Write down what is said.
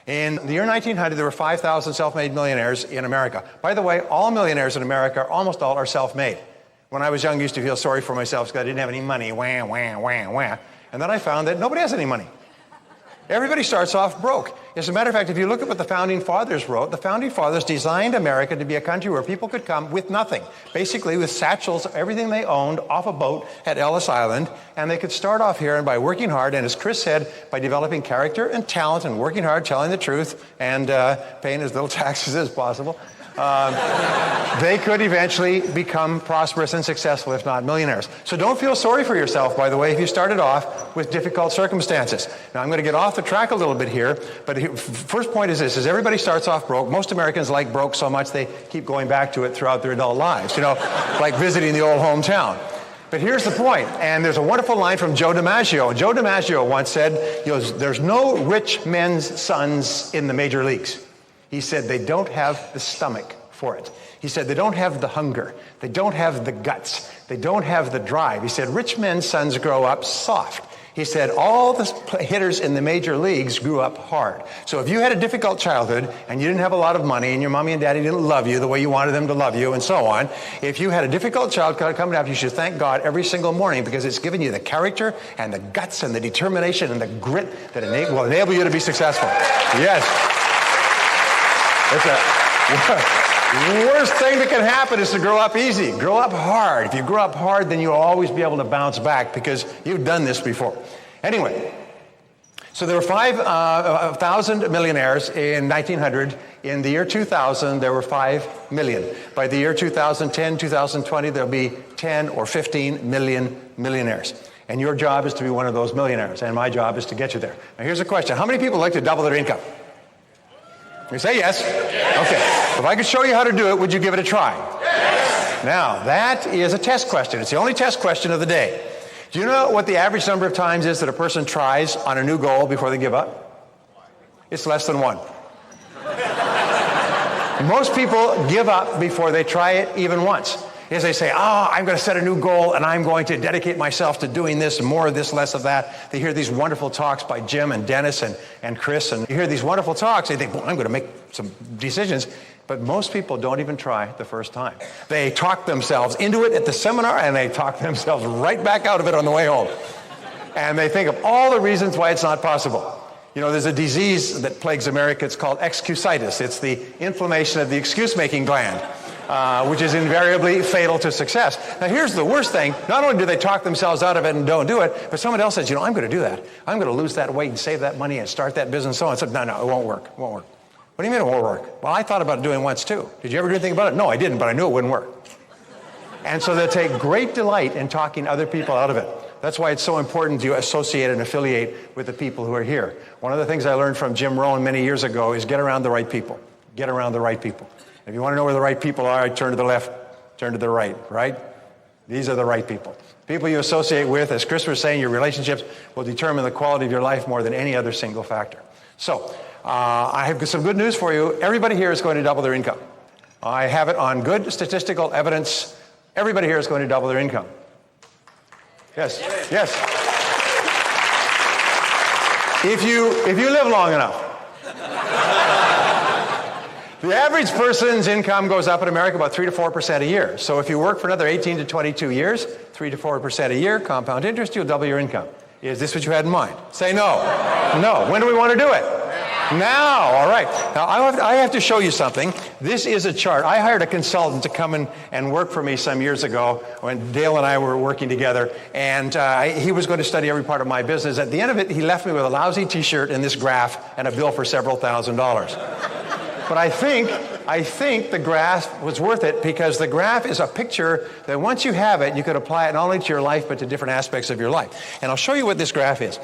In the year 1900, there were 5,000 self-made millionaires in America. By the way, all millionaires in America, almost all, are self-made. When I was young, I used to feel sorry for myself because I didn't have any money. Wah, wah, wah, wah. And then I found that nobody has any money. Everybody starts off broke. As a matter of fact, if you look at what the Founding Fathers wrote, the Founding Fathers designed America to be a country where people could come with nothing, basically with satchels of everything they owned off a boat at Ellis Island, and they could start off here and by working hard, and as Chris said, by developing character and talent and working hard, telling the truth, and paying as little taxes as possible, they could eventually become prosperous and successful, if not millionaires. So don't feel sorry for yourself, by the way, if you started off with difficult circumstances. Now, I'm going to get off the track a little bit here, but first point is this, is everybody starts off broke. Most Americans like broke so much they keep going back to it throughout their adult lives, like visiting the old hometown. But here's the point, and there's a wonderful line from Joe DiMaggio. Joe DiMaggio once said, there's no rich men's sons in the major leagues. He said they don't have the stomach for it. He said they don't have the hunger. They don't have the guts. They don't have the drive. He said rich men's sons grow up soft. He said all the hitters in the major leagues grew up hard. So if you had a difficult childhood and you didn't have a lot of money and your mommy and daddy didn't love you the way you wanted them to love you and so on, if you had a difficult childhood coming up, you should thank God every single morning because it's given you the character and the guts and the determination and the grit that will enable you to be successful. Yes. The worst thing that can happen is to grow up easy. Grow up hard. If you grow up hard, then you'll always be able to bounce back because you've done this before. Anyway, so there were 5,000 millionaires in 1900. In the year 2000, there were 5 million. By the year 2010, 2020, there'll be 10 or 15 million millionaires. And your job is to be one of those millionaires, and my job is to get you there. Now, here's a question. How many people like to double their income? You say yes? Okay. If I could show you how to do it, would you give it a try? Yes. Now, that is a test question. It's the only test question of the day. Do you know what the average number of times is that a person tries on a new goal before they give up? It's less than 1. Most people give up before they try it even once. Is they say, I'm going to set a new goal and I'm going to dedicate myself to doing this, more of this, less of that. They hear these wonderful talks by Jim and Dennis and Chris, and you hear these wonderful talks. They think, I'm going to make some decisions. But most people don't even try the first time. They talk themselves into it at the seminar, and they talk themselves right back out of it on the way home. And they think of all the reasons why it's not possible. There's a disease that plagues America. It's called excusitis. It's the inflammation of the excuse-making gland. Which is invariably fatal to success. Now, here's the worst thing. Not only do they talk themselves out of it and don't do it, but someone else says, I'm going to do that. I'm going to lose that weight and save that money and start that business and so on. I said, no, it won't work. It won't work. What do you mean it won't work? Well, I thought about doing it once, too. Did you ever do anything about it? No, I didn't, but I knew it wouldn't work. And so they take great delight in talking other people out of it. That's why it's so important to associate and affiliate with the people who are here. One of the things I learned from Jim Rohn many years ago is get around the right people. Get around the right people. If you want to know where the right people are, turn to the left, turn to the right, right? These are the right people. People you associate with, as Chris was saying, your relationships will determine the quality of your life more than any other single factor. So, I have some good news for you. Everybody here is going to double their income. I have it on good statistical evidence. Everybody here is going to double their income. Yes, yes. If you live long enough. The average person's income goes up in America about 3 to 4% a year. So if you work for another 18 to 22 years, 3 to 4% a year, compound interest, you'll double your income. Is this what you had in mind? Say no. No. When do we want to do it? Now. All right. Now, I have to show you something. This is a chart. I hired a consultant to come in and work for me some years ago when Dale and I were working together, and he was going to study every part of my business. At the end of it, he left me with a lousy T-shirt and this graph and a bill for several $1,000s. But I think the graph was worth it because the graph is a picture that once you have it, you could apply it not only to your life, but to different aspects of your life. And I'll show you what this graph is.